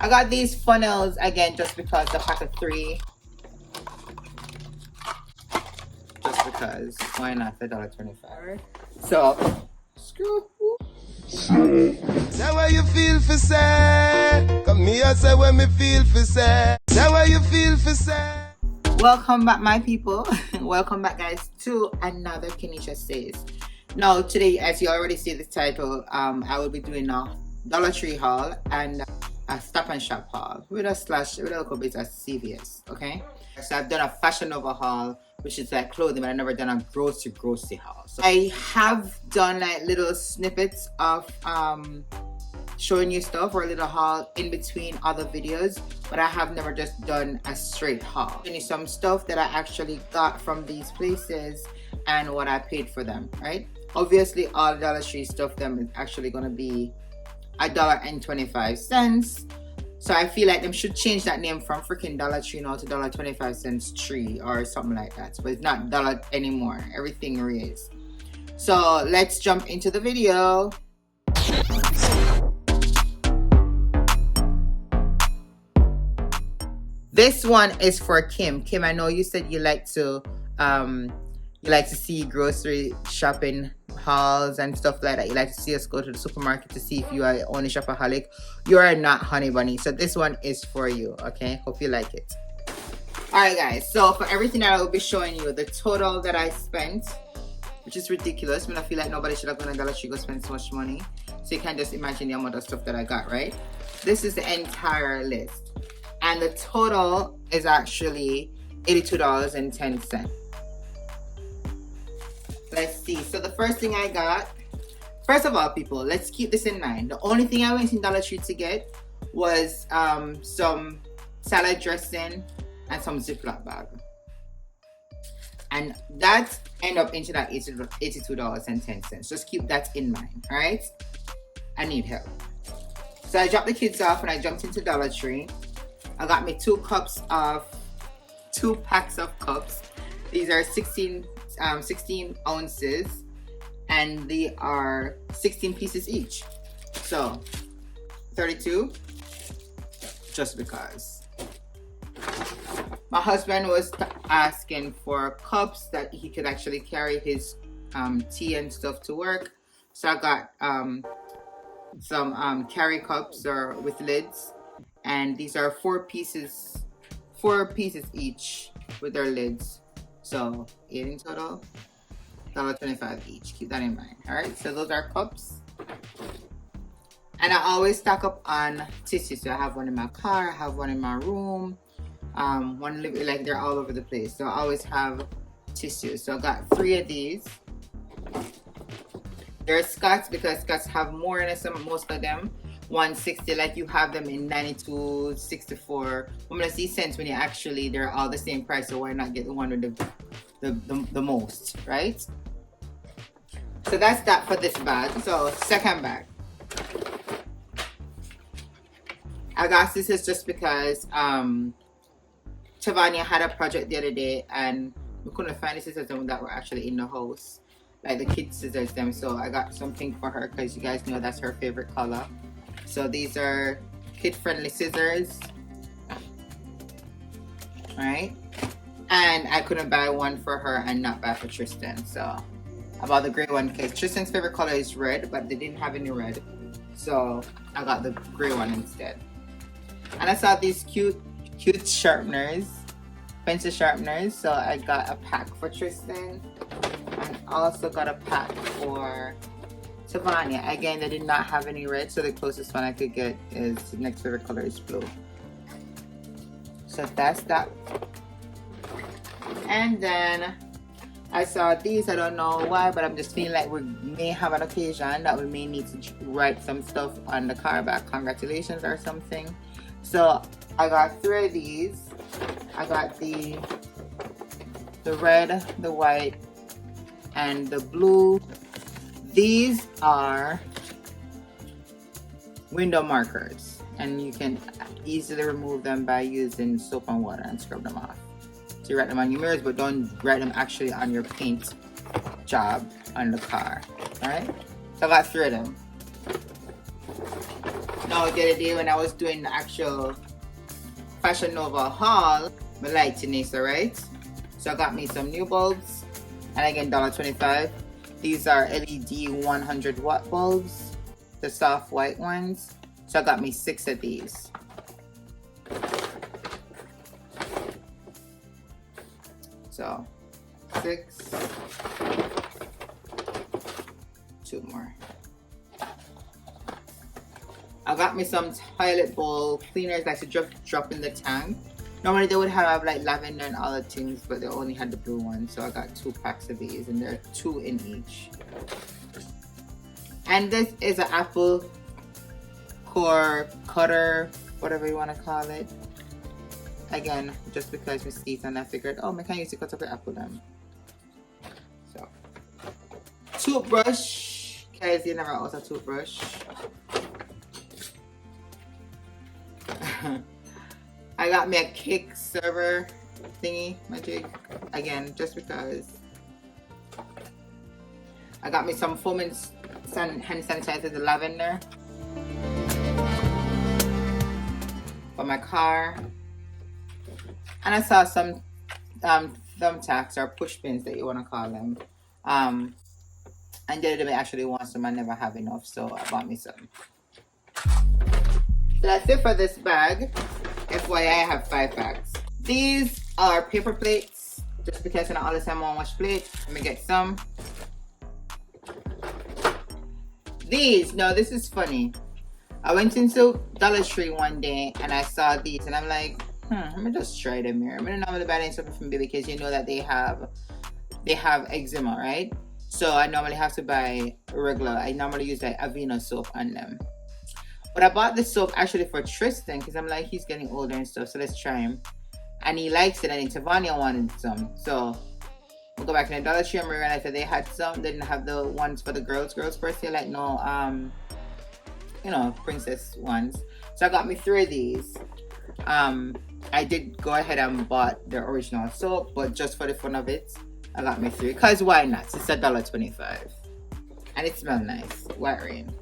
I got these funnels again just because the pack of 3. Just because. Why not? For $1.25. So, screw. Say what you feel for say. Come here, say what me feel for say. Say what you feel for say. Welcome back, my people. Welcome back, guys, to another KeneishaSays. Now, today, as you already see the title, I will be doing a Dollar Tree haul and a Stop&Shop haul with a little bit of CVS. Okay, so I've done a Fashion Nova haul, which is like clothing, but I've never done a grocery haul. So I have done like little snippets of showing you stuff or a little haul in between other videos, but I have never just done a straight haul. Showing you some stuff that I actually got from these places and what I paid for them, right? Obviously, all Dollar Tree stuff them is actually gonna be $1.25. So I feel like them should change that name from freaking Dollar Tree now to $1.25 tree or something like that. But it's not dollar anymore. Everything raised. So let's jump into the video. This one is for Kim. Kim, I know you said you like to see grocery shopping hauls and stuff like that. You like to see us go to the supermarket to see if you are only shopaholic. You are not, honey bunny. So this one is for you. Okay, hope you like it. All right, guys, so for everything that I will be showing you, the total that I spent, which is ridiculous. I mean, I feel like nobody should have gone to Dollar Tree go spend so much money. So you can just imagine the amount of stuff that I got, right? This is the entire list, and the total is actually $82.10. Let's see. So the first thing I got, first of all, people, let's keep this in mind. The only thing I went in Dollar Tree to get was some salad dressing and some Ziploc bag. And that ended up into that $82.10. Just keep that in mind, all right? I need help. So I dropped the kids off and I jumped into Dollar Tree. I got me 2 packs of cups. These are 16 ounces, and they are 16 pieces each. So 32, just because. My husband was asking for cups that he could actually carry his tea and stuff to work. So I got some carry cups or with lids, and these are 4 pieces each with their lids. So 8 in total, $1.25 each. Keep that in mind. All right, so those are cups. And I always stock up on tissues. So I have one in my car, I have one in my room, like they're all over the place. So I always have tissues. So I got 3 of these. They're Scots because Scots have more in some, most of them. 160, like you have them in 92, 64. I'm gonna see cents when you actually they're all the same price, so why not get the one with the most, right? So that's that for this bag. So second bag, I got scissors just because Tavania had a project the other day and we couldn't find the scissors that were actually in the house, like the kids scissors them. So I got something for her because you guys know that's her favorite color. So these are kid-friendly scissors, right? And I couldn't buy one for her and not buy for Tristan. So I bought the gray one because Tristan's favorite color is red, but they didn't have any red. So I got the gray one instead. And I saw these cute sharpeners, pencil sharpeners. So I got a pack for Tristan and also got a pack for Tavania. Again, they did not have any red, so the closest one I could get is the next favorite color is blue. So that's that. And then I saw these. I don't know why, but I'm just feeling like we may have an occasion that we may need to write some stuff on the car back, congratulations or something. So I got 3 of these. I got the red, the white, and the blue. These are window markers, and you can easily remove them by using soap and water and scrub them off. So you write them on your mirrors, but don't write them actually on your paint job on the car. All right, so I got 3 of them. Now the other day when I was doing the actual Fashion Nova haul, I like Keneisha, right? So I got me some new bulbs, and again $1.25. These are LED 100 watt bulbs, the soft white ones. So I got me 6 of these. So 6, 2 more. I got me some toilet bowl cleaners that I should drop in the tank. Normally they would have like lavender and other things, but they only had the blue one. So I got 2 packs of these, and there are 2 in each. And this is an apple core cutter, whatever you want to call it. Again, just because we see and I figured, oh, I can use to cut up the apple then. So, toothbrush, because you never use a toothbrush. I got me a cake server thingy magic, again just because. I got me some foam and hand sanitizer, the lavender, for my car, and I saw some thumbtacks or push pins that you want to call them, and the other day I actually want some. I never have enough, so I bought me some. So that's it for this bag. FYI, I have 5 bags. These are paper plates, just because I don't all the time I want to wash plates. Let me get some. These, no, this is funny. I went into Dollar Tree one day and I saw these and I'm like, let me just try them here. I'm gonna normally buy something from them because you know that they have eczema, right? So I normally have to buy regular. I normally use like Aveeno soap on them. But I bought this soap actually for Tristan because I'm like, he's getting older and stuff, so let's try him. And he likes it, and Tavania wanted some. So we'll go back in the Dollar Tree and we realized that they had some. They didn't have the ones for the girls per se, like no, you know, princess ones. So I got me 3 of these. I did go ahead and bought the original soap, but just for the fun of it, I got me 3. Cause why not? It's $1.25. And it smells nice. White rain.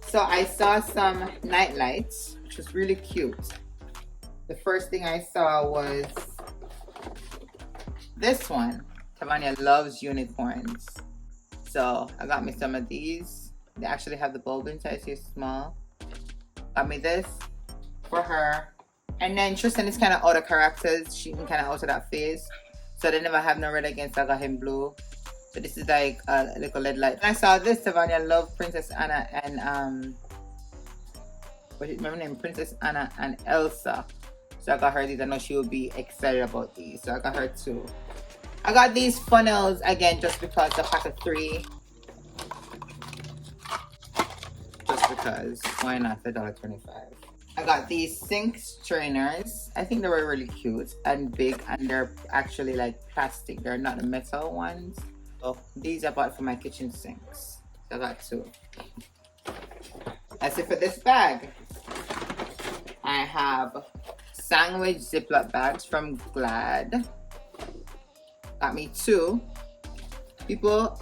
So I saw some night lights, which was really cute. The first thing I saw was this one. Tavania loves unicorns. So I got me some of these. They actually have the bulb inside, so it's small. Got me this for her. And then Tristan is kind of out of characters. She can kind of out of that phase. So they never have no red again, so I got him blue. So this is like a little LED light. And I saw this. Tavania loved Princess Anna and what is my name? Princess Anna and Elsa. So I got her these. I know she will be excited about these. So I got her 2. I got these funnels again just because the pack of 3. Just because. Why not? $1.25. I got these sink strainers. I think they were really cute and big, and they're actually like plastic. They're not the metal ones. So these I bought for my kitchen sinks. So I got 2. That's it for this bag. I have sandwich Ziploc bags from Glad. Got me 2. People,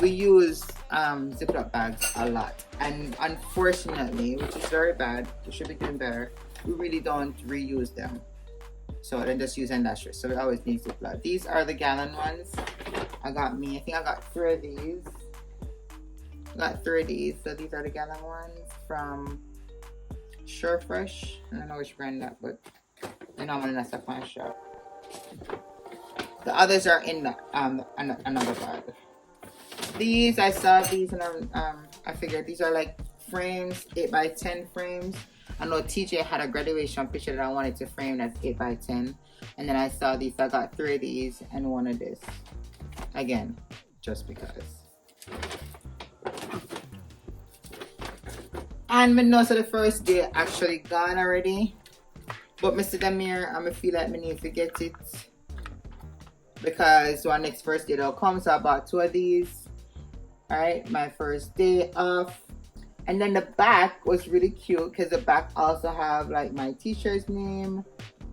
we use Ziploc bags a lot, and unfortunately, which is very bad, we should be doing better, we really don't reuse them. So then just use industry. So we always need Ziploc. These are the gallon ones. I think I got 3 of these. I got 3 of these. So these are the gallon ones from Sure Fresh. I don't know which brand that, but they're normally not Stop&Shop. The others are in the another bag. These, I saw these and I figured these are like frames, 8x10 frames. I know TJ had a graduation picture that I wanted to frame that's 8x10. And then I saw these, I got 3 of these and 1 of this. Again, just because. And me know so the first day actually gone already. But Mr. Damir, I feel like I need to get it. Because our next first day they'll come. So I bought 2 of these. Alright, my first day off. And then the back was really cute because the back also have like my teacher's name.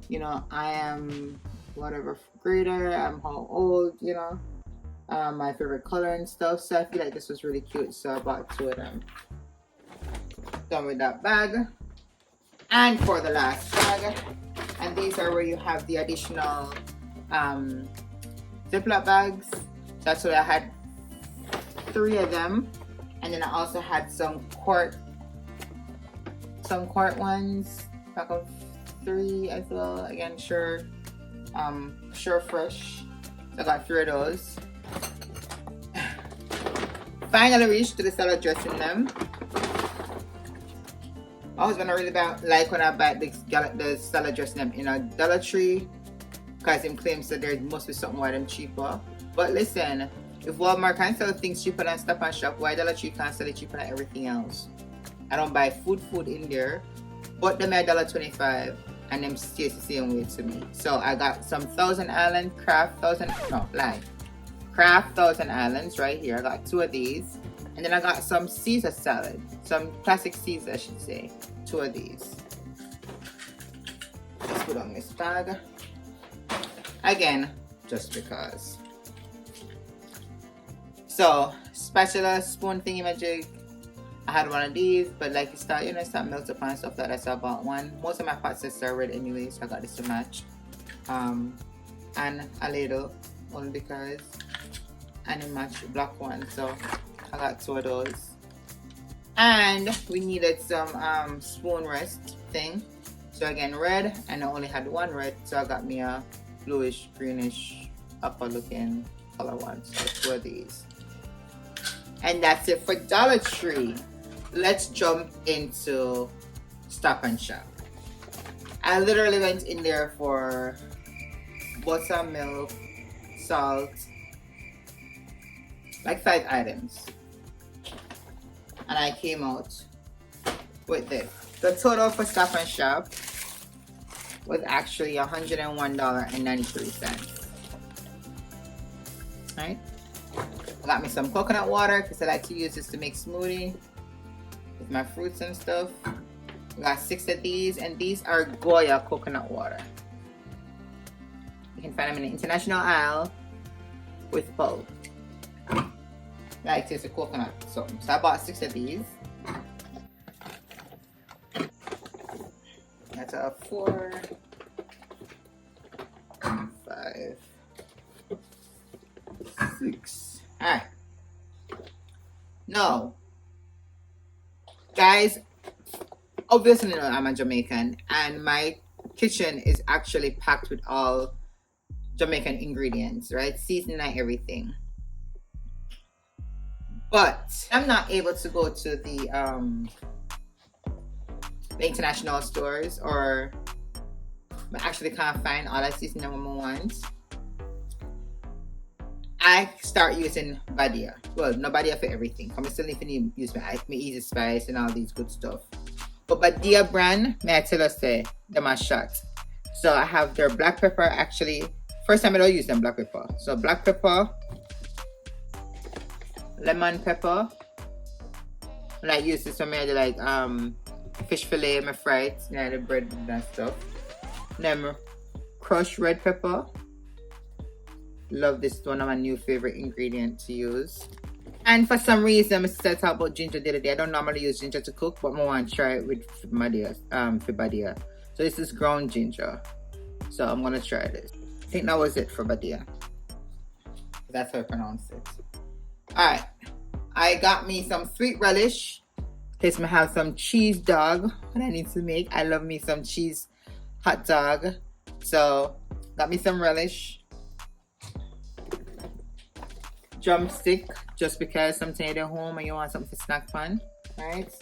You know, I am whatever grader, I'm how old, you know. My favorite color and stuff. So I feel like this was really cute. So I bought 2 of them. done with that bag. And for the last bag, and these are where you have the additional Ziploc bags. That's what I had 3 of them. And then I also had some quart ones, pack of 3 as well. Again, Sure Fresh. So I got 3 of those. Finally reached to the salad dressing them. I was gonna really like when I buy the salad dressing them in a Dollar Tree, because him claims that there must be something why them cheaper. But listen, if Walmart can sell things cheaper than Stop and Shop, why Dollar Tree can't sell it cheaper than everything else? I don't buy food in there, but them at $1.25 and them stays the same way to me. So I got some Thousand Island Kraft Thousand Islands right here. I got 2 of these. And then I got some Caesar salad, some classic Caesar I should say, 2 of these. Let's put on this bag. Again, just because. So, spatula, spoon thingy-majig. I had one of these, but like it's start melt upon and stuff like that, so I bought one. Most of my pots are red anyway, so I got this to match. And a ladle, only because I didn't match the black one, so I got 2 of those. And we needed some spoon rest thing. So again, red, and I only had 1 red, so I got me a bluish, greenish, upper looking color one. So 2 of these. And that's it for Dollar Tree. Let's jump into Stop and Shop. I literally went in there for butter, milk, salt, like 5 items. And I came out with this. The total for Stop and Shop was actually $101.93. Right? I got me some coconut water because I like to use this to make smoothie with my fruits and stuff. I got 6 of these, and these are Goya coconut water. You can find them in the international aisle with bulb. Like taste of coconut something. So I bought 6 of these. That's a 4, 5, 6. Alright. Now, guys, obviously you know I'm a Jamaican, and my kitchen is actually packed with all Jamaican ingredients, right? Seasoning and everything. But I'm not able to go to the international stores, or I actually can't find all that seasoning I want. I start using Badia. Well, no Badia for everything. I'm still need to use my Easy Spice and all these good stuff. But Badia brand, may I tell us say, them a shot. So I have their black pepper. Actually, first time I don't use them black pepper. So black pepper, lemon pepper. And I use this when I do like fish fillet, my fried, the bread and that stuff. Then crushed red pepper. Love this, one of my new favorite ingredients to use. And for some reason, I said talk about ginger the other day. I don't normally use ginger to cook, but I want to try it with Badia. So this is ground ginger. So I'm gonna try this. I think that was it for Badia. That's how I pronounce it. Alright. I got me some sweet relish. In case I have some cheese dog that I need to make. I love me some cheese hot dog. So got me some relish. Drumstick, just because sometimes you're at home and you want something to snack fun. Alright.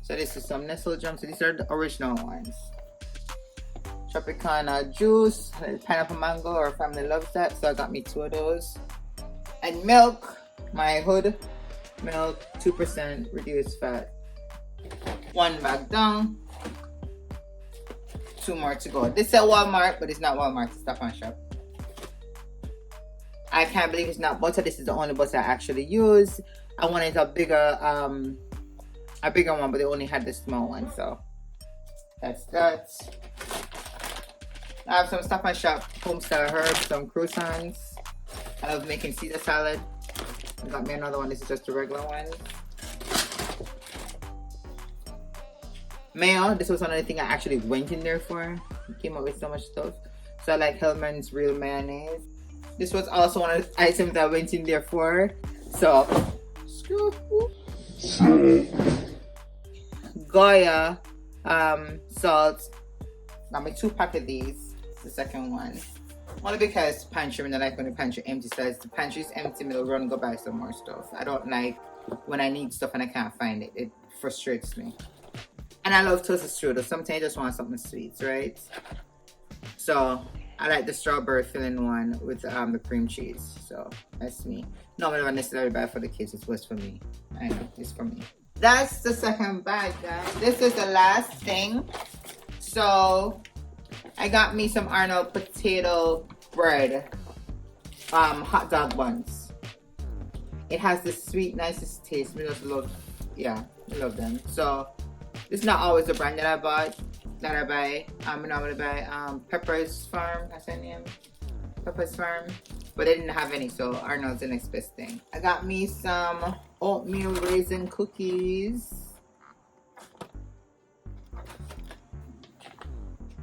So this is some Nestle drumstick. These are the original ones. Tropicana juice, pineapple mango, our family loves that. So I got me 2 of those. And milk, my hood milk, 2% reduced fat. 1 bag down. 2 more to go. This is at Walmart, but it's not Walmart, it's Stop and Shop. I can't believe it's not butter. This is the only butter I actually use. I wanted a bigger one, but they only had the small one, so that's that. I have some Stop and Shop homestyle herbs, some croutons. I love making Caesar salad. I got me another one. This is just a regular one. Mayo, this was another thing I actually went in there for. It came up with so much stuff. So I like Hellman's Real Mayonnaise. This was also one of the items that I went in there for. So, Goya salt. Got me 2 packs of these. The second one. Only because pantry, when I like when the pantry empty, says the pantry is empty, me will run go buy some more stuff. I don't like when I need stuff and I can't find it. It frustrates me. And I love toasted strudel. Sometimes I just want something sweet, right? So I like the strawberry filling one with the cream cheese. So that's me. No, I don't necessarily buy for the kids. It was for me. I know it's for me. That's the second bag, guys. This is the last thing. So I got me some Arnold potato bread, hot dog buns. It has this sweet, nicest taste. I just love, yeah, I love them. So it's not always the brand that I buy. I normally buy Pepper's Farm. That's her name, Pepper's Farm. But they didn't have any, so Arnold's the next best thing. I got me some oatmeal raisin cookies.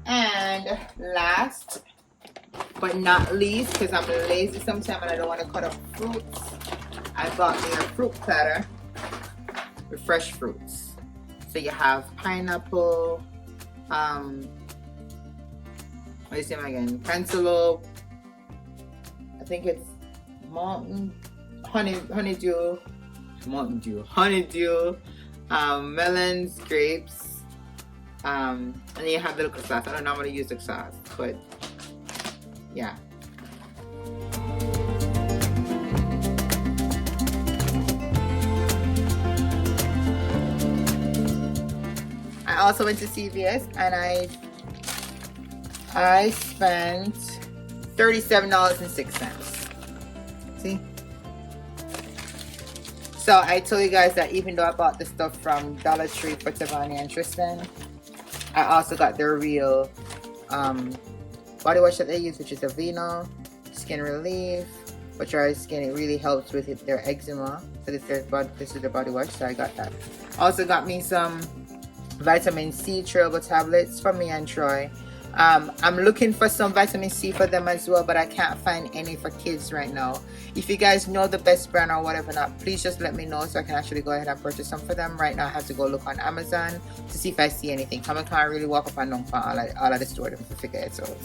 And last but not least, because I'm lazy sometimes and I don't want to cut up fruits, I bought me a fruit platter with fresh fruits. So you have pineapple, what is it again? Cantaloupe. I think it's honeydew, melons, grapes. And then you have the little sauce. I don't normally use the sauce, but yeah. I also went to CVS and I spent $37.06. See? So I told you guys that even though I bought the stuff from Dollar Tree for Tavani and Tristan, I also got their real body wash that they use, which is Aveeno Skin Relief. For dry skin, it really helps with their eczema. So this is their body wash, so I got that. Also got me some vitamin C chewable tablets for me and Troy. I'm looking for some vitamin C for them as well, but I can't find any for kids right now. If you guys know the best brand or whatever not, please just let me know so I can actually go ahead and purchase some for them. Right now I have to go look on Amazon to see if I see anything. I can't really walk up and down for all of the store to figure it out.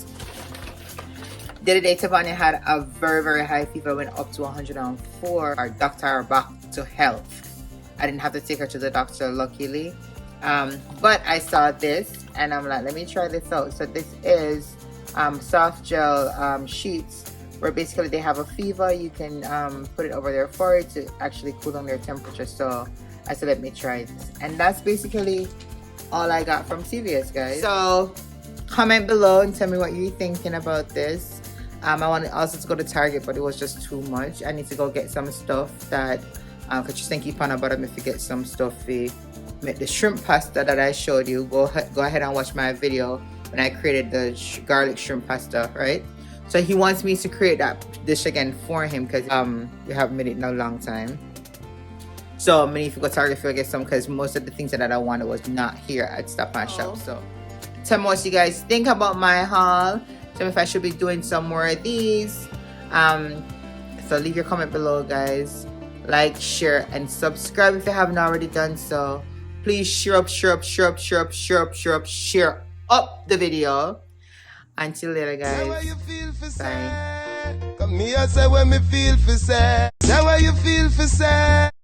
The other day Tavani had a very, very high fever, went up to 104. Our doctor are back to health. I didn't have to take her to the doctor, luckily. But I saw this and I'm like, let me try this out. So this is soft gel sheets where basically they have a fever. You can put it over their forehead to actually cool down their temperature. So I said, let me try this. And that's basically all I got from CVS, guys. So comment below and tell me what you're thinking about this. I wanted also to go to Target, but it was just too much. I need to go get some stuff that because just keep on about me to get some stuff for make the shrimp pasta that I showed you. Go ahead and watch my video when I created the garlic shrimp pasta, right? So he wants me to create that dish again for him because we haven't made it in a long time. So I need to go to Target to get some because most of the things that I wanted was not here at Stop&Shop. So tell me what you guys think about my haul. Tell me if I should be doing some more of these. So leave your comment below, guys. Like, share, and subscribe if you haven't already done so. Please share up the video. Until later, guys. Bye. Come here, say when me feel for sad. Say what you feel for sad.